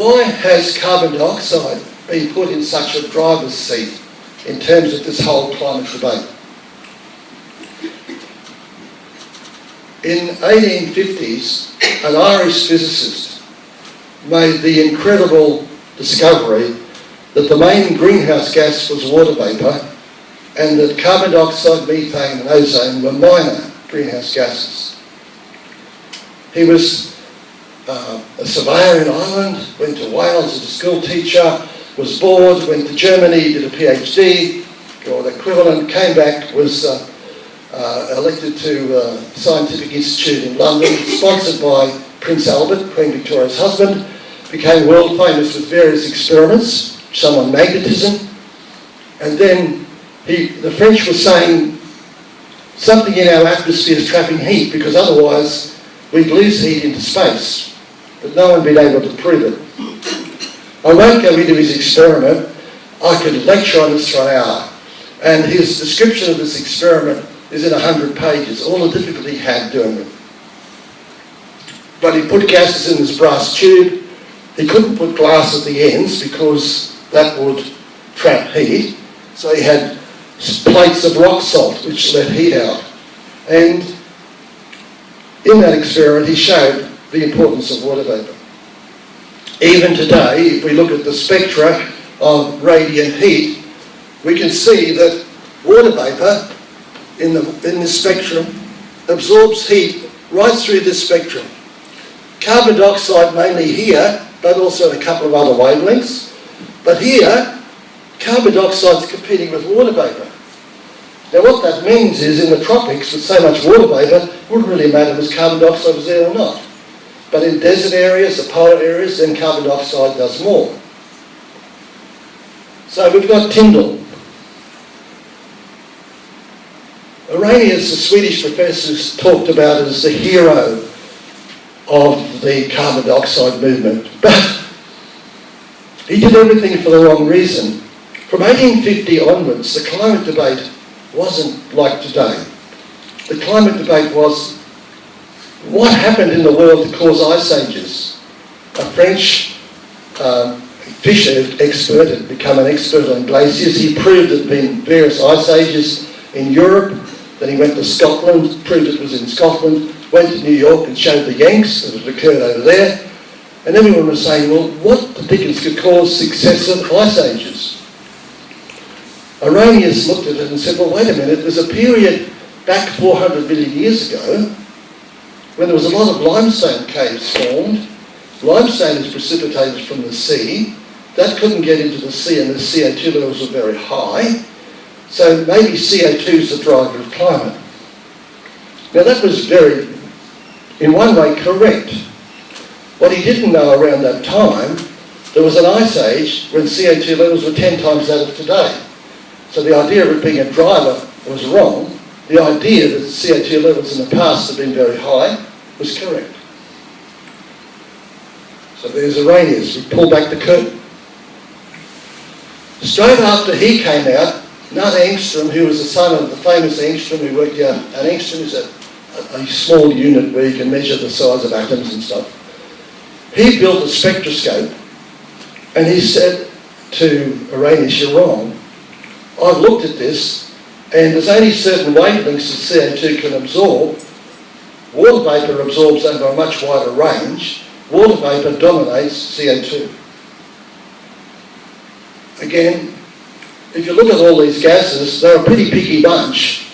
Why has carbon dioxide been put in such a driver's seat in terms of this whole climate debate? In the 1850s, an Irish physicist made the incredible discovery that the main greenhouse gas was water vapour, and that carbon dioxide, methane and ozone were minor greenhouse gases. He was a surveyor in Ireland, went to Wales as a school teacher, was bored, went to Germany, did a PhD, or the equivalent, came back, was elected to a scientific institute in London, sponsored by Prince Albert, Queen Victoria's husband, became world famous with various experiments, some on magnetism, and then the French were saying something in our atmosphere is trapping heat because otherwise we'd lose heat into space, but no one had been able to prove it. I won't go into his experiment. I could lecture on this for an hour, and his description of this experiment is in 100 pages, all the difficulty he had doing it. But he put gases in this brass tube. He couldn't put glass at the ends because that would trap heat, so he had plates of rock salt which let heat out. And in that experiment he showed the importance of water vapour. Even today, if we look at the spectra of radiant heat, we can see that water vapour in this spectrum absorbs heat right through this spectrum. Carbon dioxide mainly here, but also a couple of other wavelengths. But here, carbon dioxide is competing with water vapour. Now what that means is in the tropics with so much water vapour, it wouldn't really matter if carbon dioxide was there or not. But in desert areas, the polar areas, then carbon dioxide does more. So we've got Tyndall. Arrhenius, the Swedish professor, talked about as the hero of the carbon dioxide movement. But he did everything for the wrong reason. From 1850 onwards, the climate debate wasn't like today. The climate debate was what happened in the world to cause ice ages. A French fish expert had become an expert on glaciers. He proved there had been various ice ages in Europe. Then he went to Scotland, proved it was in Scotland, went to New York and showed the Yanks that it occurred over there. And everyone was saying, well, what the dickens could cause successive ice ages? Arrhenius looked at it and said, well, wait a minute, there's a period back 400 million years ago when there was a lot of limestone caves formed. Limestone is precipitated from the sea. That couldn't get into the sea and the CO2 levels were very high. So maybe CO2 is the driver of climate. Now that was very, in one way, correct. What he didn't know around that time, there was an ice age when CO2 levels were 10 times that of today. So the idea of it being a driver was wrong. The idea that CO2 levels in the past have been very high was correct. So there's Arrhenius. We pull back the curtain. Straight after he came out, Nut Engstrom, who was the son of the famous Engstrom who worked out, an Engstrom is a small unit where you can measure the size of atoms and stuff. He built a spectroscope and he said to Arrhenius, you're wrong. I've looked at this and there's only certain wavelengths that CO2 can absorb. Water vapour absorbs over a much wider range. Water vapour dominates CO2. Again, if you look at all these gases, they're a pretty picky bunch,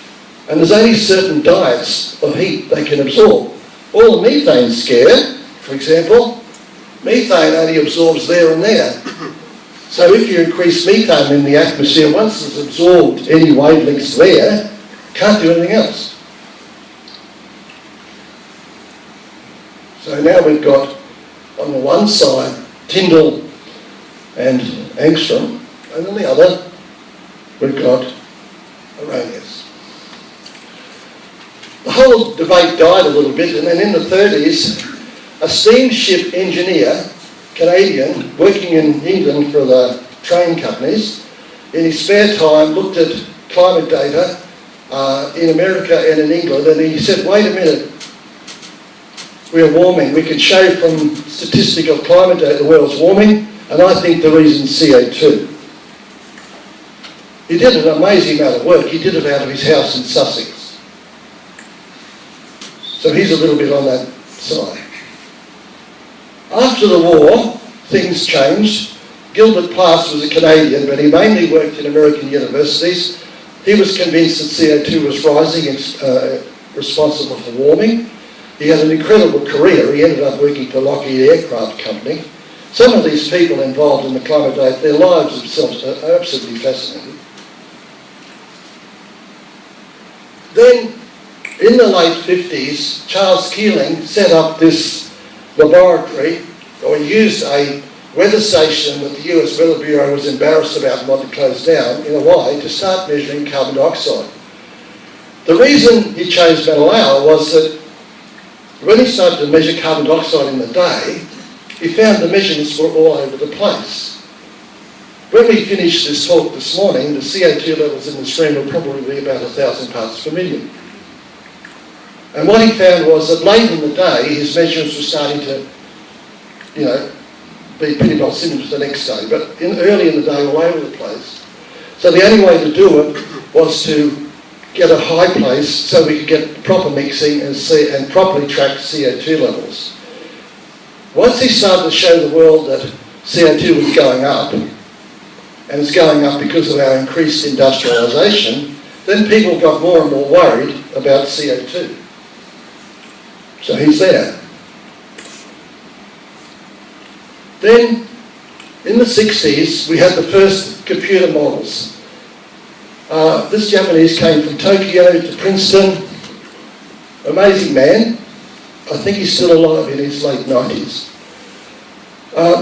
and there's only certain diets of heat they can absorb. All the methane's scared, for example. Methane only absorbs there and there. So if you increase methane in the atmosphere, once it's absorbed any wavelengths there, can't do anything else. So now we've got, on the one side, Tyndall and Engstrom, and on the other, we've got Arrhenius. The whole debate died a little bit, and then in the 30s, a steamship engineer, Canadian, working in England for the train companies, in his spare time looked at climate data in America and in England, and he said, wait a minute, we're warming. We can show from statistical climate data the world's warming, and I think the reason's CO2. He did an amazing amount of work. He did it out of his house in Sussex. So he's a little bit on that side. After the war, things changed. Gilbert Plass was a Canadian, but he mainly worked in American universities. He was convinced that CO2 was rising and responsible for warming. He had an incredible career. He ended up working for Lockheed Aircraft Company. Some of these people involved in the climate data, their lives themselves are absolutely fascinating. Then, in the late 50s, Charles Keeling set up this laboratory, or he used a weather station that the US Weather Bureau was embarrassed about and wanted to close down in Hawaii to start measuring carbon dioxide. The reason he chose Metal was that when he started to measure carbon dioxide in the day, he found the measurements were all over the place. When we finished this talk this morning, the CO2 levels in the stream will probably be about 1,000 parts per million. And what he found was that late in the day, his measurements were starting to, be pretty well similar to the next day, but early in the day, all over the place. So the only way to do it was to get a high place so we could get proper mixing and properly track CO2 levels. Once he started to show the world that CO2 was going up, and it's going up because of our increased industrialisation, then people got more and more worried about CO2. So he's there. Then, in the 60s, we had the first computer models. This Japanese came from Tokyo to Princeton. Amazing man. I think he's still alive in his late 90s.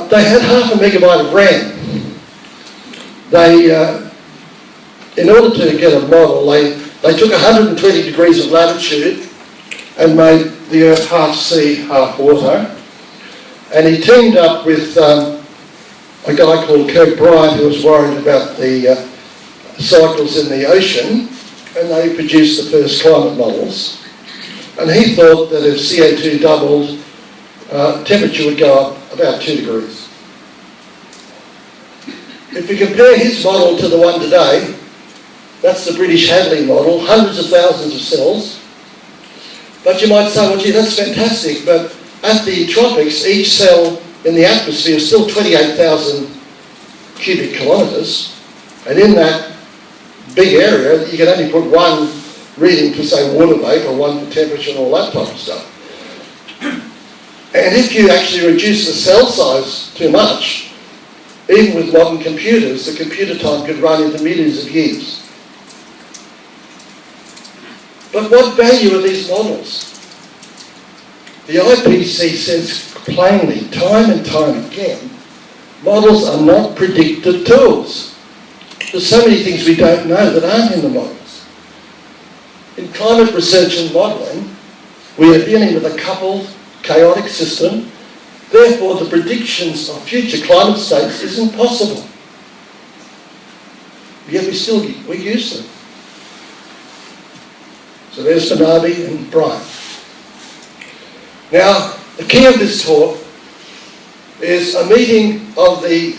They had 0.5 megabyte of RAM. In order to get a model, they took 120 degrees of latitude and made the Earth half sea, half water. And he teamed up with a guy called Kirk Bryant, who was worried about the cycles in the ocean, and they produced the first climate models. And he thought that if CO2 doubled, temperature would go up about 2 degrees. If we compare his model to the one today, that's the British Hadley model, hundreds of thousands of cells. But you might say, well, gee, that's fantastic, but at the tropics, each cell in the atmosphere is still 28,000 cubic kilometres, and in that big area, you can only put one reading for, say, water vapour, one for temperature and all that type of stuff. And if you actually reduce the cell size too much, even with modern computers, the computer time could run into millions of years. But what value are these models? The IPCC says plainly, time and time again, models are not predictive tools. There's so many things we don't know that aren't in the models. In climate research and modelling, we are dealing with a coupled, chaotic system. Therefore, the predictions of future climate states isn't possible. Yet we use them. So there's Banabi and Bryant. Now, the key of this talk is a meeting of the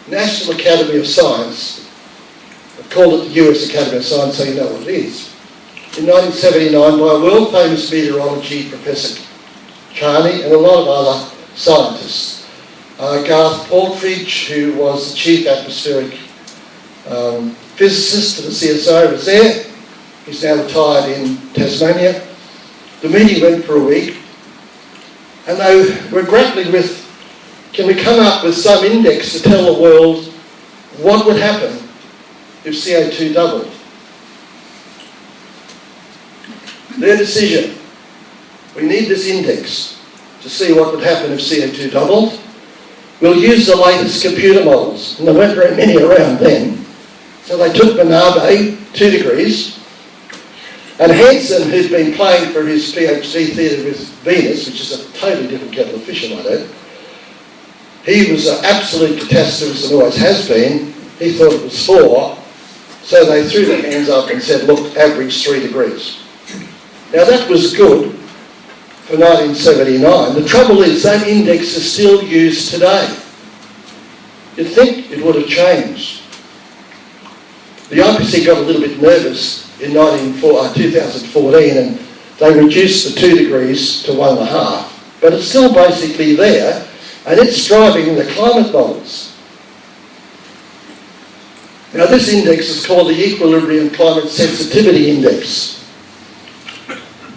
National Academy of Science. I've called it the US Academy of Science so you know what it is. In 1979 by a world-famous meteorology Professor Carney and a lot of other scientists. Garth Paltridge, who was the chief atmospheric physicist at the CSIRO, was there. He's now retired in Tasmania. The meeting went for a week, and they were grappling with, can we come up with some index to tell the world what would happen if CO2 doubled? Their decision, we need this index to see what would happen if CO2 doubled. We'll use the latest computer models, and there weren't very many around then. So they took Banabe, 2 degrees, and Hansen, who'd been playing for his PhD theatre with Venus, which is a totally different kettle of fish, I might add, he was an absolute catastrophist and always has been. He thought it was 4, so they threw their hands up and said, look, average 3 degrees. Now that was good, for 1979. The trouble is that index is still used today. You'd think it would have changed. The IPC got a little bit nervous in 2014 and they reduced the 2 degrees to 1.5, but it's still basically there and it's driving the climate models. Now this index is called the Equilibrium Climate Sensitivity Index.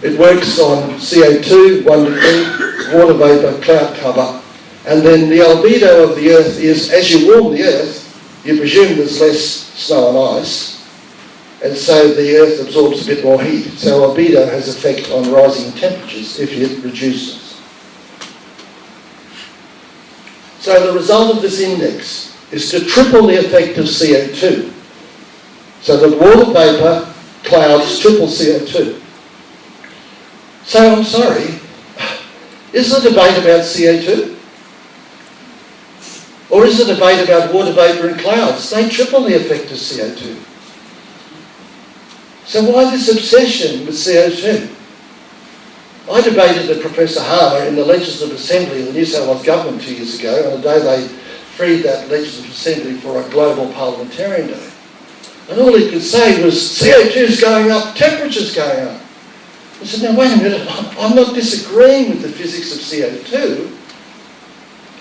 It works on CO2, 1 degree, water vapour, cloud cover, and then the albedo of the Earth is, as you warm the Earth, you presume there's less snow and ice, and so the Earth absorbs a bit more heat. So albedo has effect on rising temperatures if it reduces. So the result of this index is to triple the effect of CO2. So that water vapour, clouds, triple CO2. So I'm sorry, is the debate about CO2? Or is the debate about water vapour and clouds? They triple the effect of CO2. So why this obsession with CO2? I debated with Professor Harmer in the Legislative Assembly of the New South Wales Government 2 years ago, on the day they freed that Legislative Assembly for a global parliamentarian day. And all he could say was, CO2's going up, temperature's going up. I said, now wait a minute, I'm not disagreeing with the physics of CO2.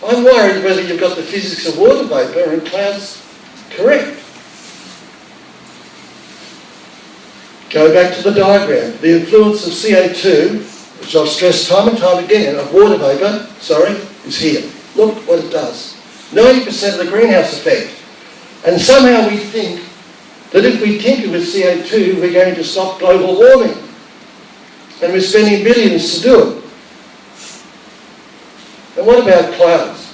I'm worried whether you've got the physics of water vapour and clouds correct. Go back to the diagram. The influence of CO2, which I've stressed time and time again, of water vapour, is here. Look what it does. 90% of the greenhouse effect. And somehow we think that if we tinker with CO2, we're going to stop global warming. And we're spending billions to do it. And what about clouds?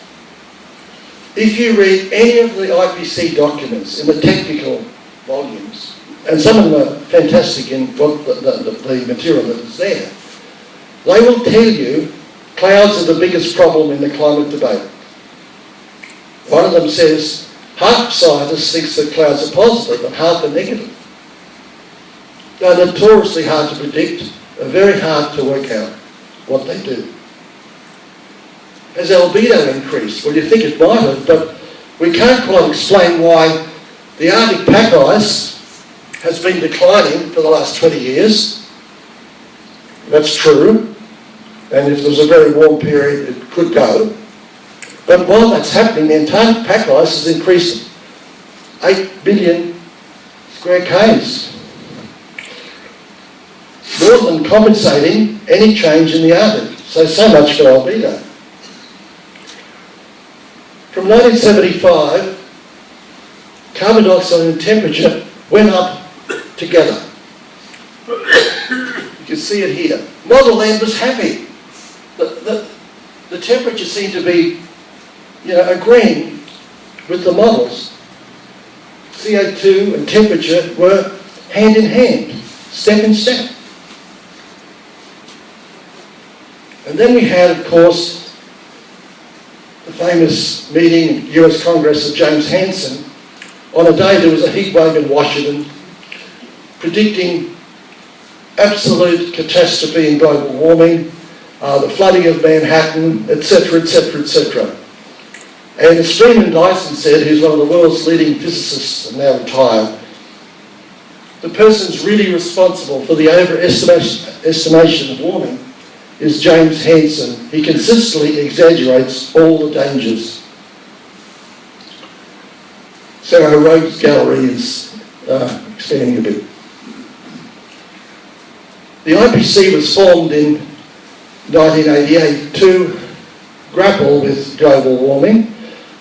If you read any of the IPC documents in the technical volumes, and some of them are fantastic in what the material that is there, they will tell you clouds are the biggest problem in the climate debate. One of them says half scientists think that clouds are positive and half are negative. They're notoriously hard to predict, are very hard to work out what they do. Has albedo increased? Well, you think it might have, but we can't quite explain why the Arctic pack ice has been declining for the last 20 years. That's true. And if there's a very warm period, it could go. But while that's happening, the Antarctic pack ice has increased 8 billion square k's. More than compensating any change in the Arctic. So much for albedo. From 1975, carbon dioxide and temperature went up together. You can see it here. Model Land was happy. The temperature seemed to be, agreeing with the models. CO2 and temperature were hand in hand, step in step. And then we had, of course, the famous meeting in US Congress of James Hansen. On a day there was a heat wave in Washington predicting absolute catastrophe in global warming, the flooding of Manhattan, etc., etc., etc. And as Freeman Dyson said, who's one of the world's leading physicists and now retired, the person's really responsible for the overestimation of warming is James Hansen. He consistently exaggerates all the dangers. So our rogues gallery is expanding a bit. The IPC was formed in 1988 to grapple with global warming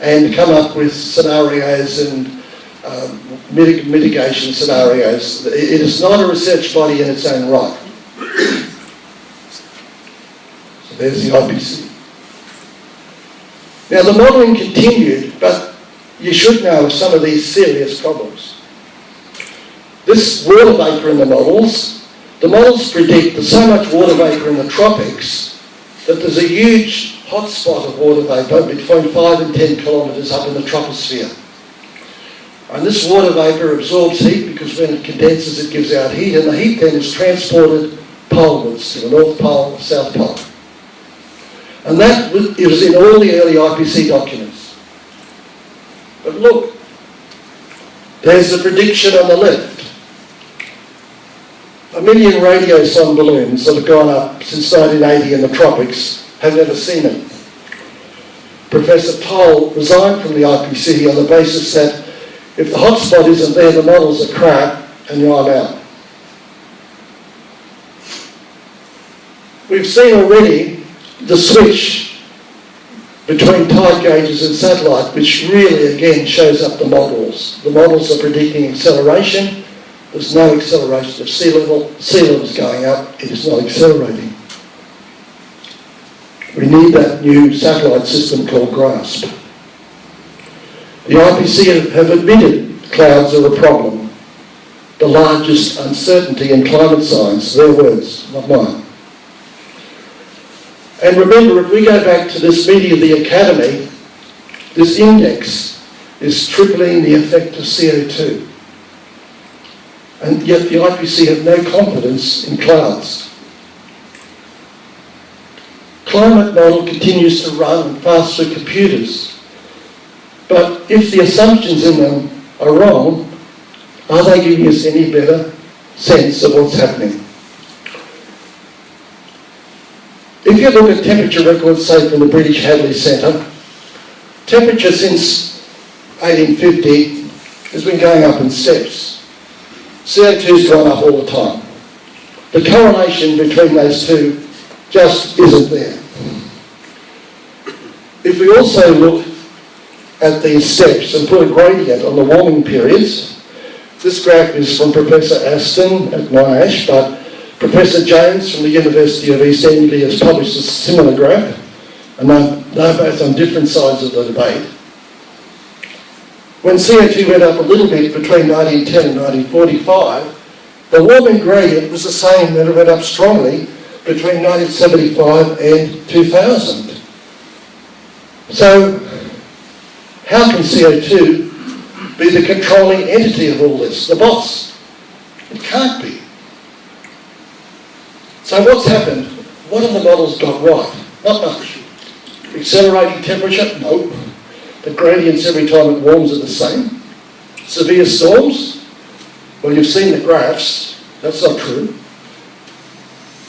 and come up with scenarios and mitigation scenarios. It is not a research body in its own right. So there's the IPC. Now the modelling continued, but you should know of some of these serious problems. This water vapour in the models predict there's so much water vapour in the tropics that there's a huge hotspot of water vapour between 5 and 10 kilometres up in the troposphere. And this water vapour absorbs heat because when it condenses it gives out heat, and the heat then is transported polewards, to the North Pole, South Pole. And that was, it was in all the early IPC documents. But look, there's the prediction on the left. 1 million radiosonde balloons that have gone up since 1980 in the tropics have never seen it. Professor Toll resigned from the IPC on the basis that if the hotspot isn't there, the models are crap and I'm out. We've seen already the switch between tide gauges and satellite, which really again shows up the models. The models are predicting acceleration. There's no acceleration of sea level. Sea level's going up. It is not accelerating. We need that new satellite system called GRASP. The IPC have admitted clouds are a problem. The largest uncertainty in climate science, their words, not mine. And remember, if we go back to this meeting of the Academy, this index is tripling the effect of CO2. And yet the IPC have no confidence in clouds. Climate model continues to run fast through computers. But if the assumptions in them are wrong, are they giving us any better sense of what's happening? If you look at temperature records, say from the British Hadley Centre, temperature since 1850 has been going up in steps. CO2's gone up all the time. The correlation between those two just isn't there. If we also look at these steps and put a gradient on the warming periods, this graph is from Professor Aston at Monash, but Professor James from the University of East Anglia has published a similar graph, and they're both on different sides of the debate. When CO2 went up a little bit between 1910 and 1945, the warming gradient was the same when it went up strongly between 1975 and 2000. So, how can CO2 be the controlling entity of all this, the boss? It can't be. So what's happened? What have the models got right? Not much. Accelerating temperature? No. The gradients every time it warms are the same. Severe storms? Well, you've seen the graphs. That's not true.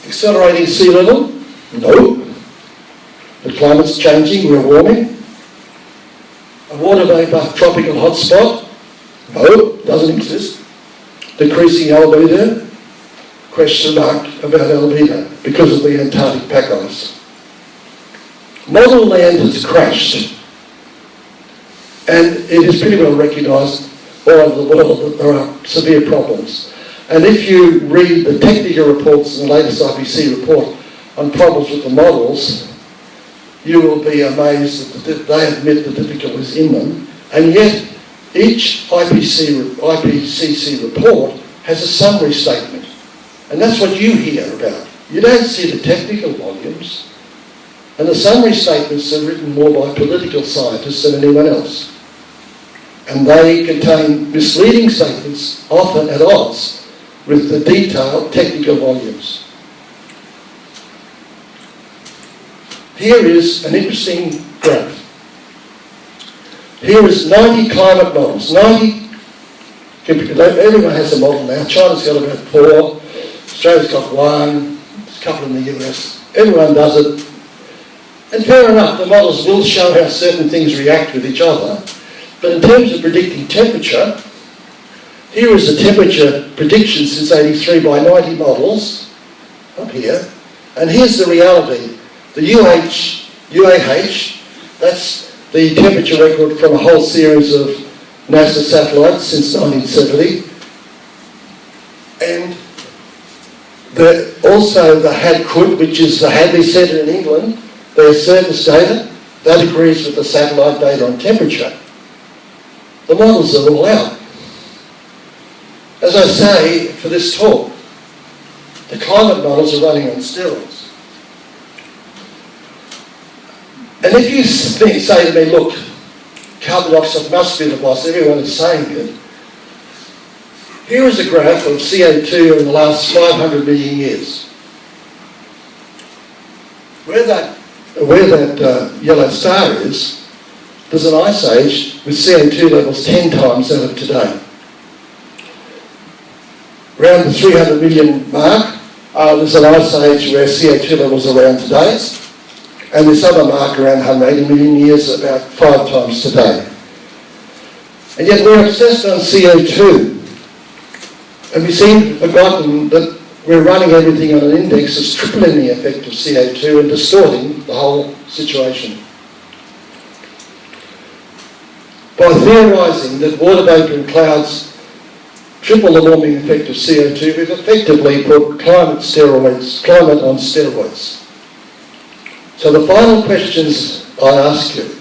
Accelerating sea level? No. The climate's changing, we're warming. A water vapour tropical hotspot? No, doesn't exist. Decreasing albedo? Question mark about albedo because of the Antarctic pack ice. Model land has crashed, and it is pretty well recognised all over the world that there are severe problems. And if you read the technical reports in the latest IPC report on problems with the models, you will be amazed that they admit the difficulties in them, and yet each IPCC report has a summary statement. And that's what you hear about. You don't see the technical volumes. And the summary statements are written more by political scientists than anyone else. And they contain misleading statements, often at odds with the detailed technical volumes. Here is an interesting graph. Here is 90 climate models. 90, everyone has a model now. China's got about 4. Australia's got 1, there's a couple in the US. Everyone does it. And fair enough, the models will show how certain things react with each other. But in terms of predicting temperature, here is the temperature prediction since 83 by 90 models, up here. And here's the reality. The UAH, that's the temperature record from a whole series of NASA satellites since 1970. And also the HADCUD, which is the Hadley Centre in England, their surface data, that agrees with the satellite data on temperature. The models are all out. As I say for this talk, the climate models are running on steroids. And if you say to me, look, carbon dioxide must be the boss, everyone is saying it. Here is a graph of CO2 in the last 500 million years. where that yellow star is, there's an ice age with CO2 levels 10 times that of today. Around the 300 million mark, there's an ice age where CO2 levels are around today's, and this other mark around 180 million years, about 5 times today. And yet we're obsessed on CO2, and we seem to have forgotten that we're running everything on an index that's tripling the effect of CO2 and distorting the whole situation. By theorising that water vapour and clouds triple the warming effect of CO2, we've effectively put climate on steroids. So the final questions I ask you: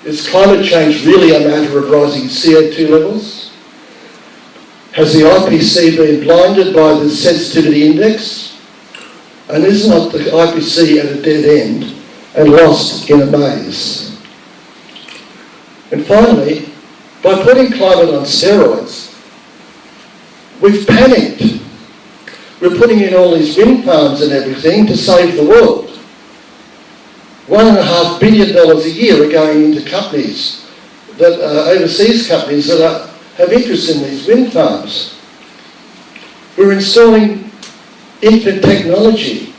is climate change really a matter of rising CO2 levels? Has the IPC been blinded by the sensitivity index? And is not the IPC at a dead end and lost in a maze? And finally, by putting climate on steroids, we've panicked. We're putting in all these wind farms and everything to save the world. $1.5 billion a year are going into companies, that overseas companies that have interest in these wind farms. We're installing infant technology.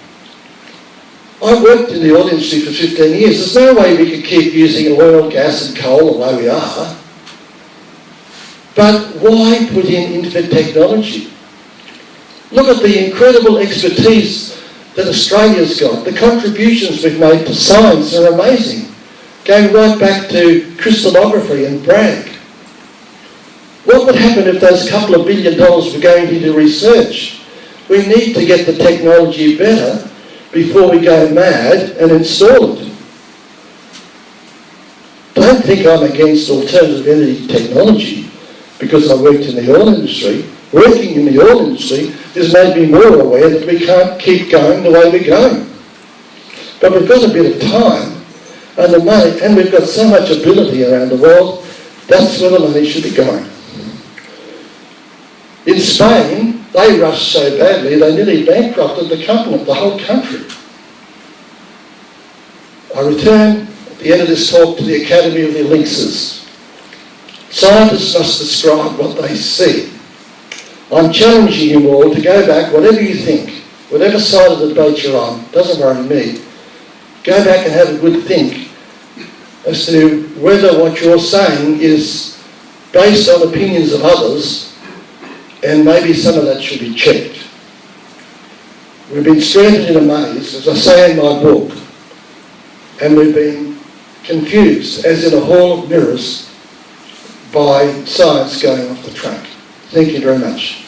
I worked in the oil industry for 15 years. There's no way we could keep using oil, gas and coal the way we are. But why put in infant technology? Look at the incredible expertise that Australia's got. The contributions we've made to science are amazing, going right back to crystallography and Bragg. What would happen if those couple of $1 billion were going into research? We need to get the technology better before we go mad and install it. Don't think I'm against alternative energy technology because I worked in the oil industry. Working in the oil industry has made me more aware that we can't keep going the way we're going. But we've got a bit of time and the money, and we've got so much ability around the world. That's where the money should be going. In Spain, they rushed so badly they nearly bankrupted the whole country. I return at the end of this talk to the Academy of the Lynxes. Scientists must describe what they see. I'm challenging you all to go back, whatever you think, whatever side of the debate you're on, doesn't worry me, go back and have a good think as to whether what you're saying is based on opinions of others, and maybe some of that should be checked. We've been stranded in a maze, as I say in my book, and we've been confused, as in a hall of mirrors, by science going off the track. Thank you very much.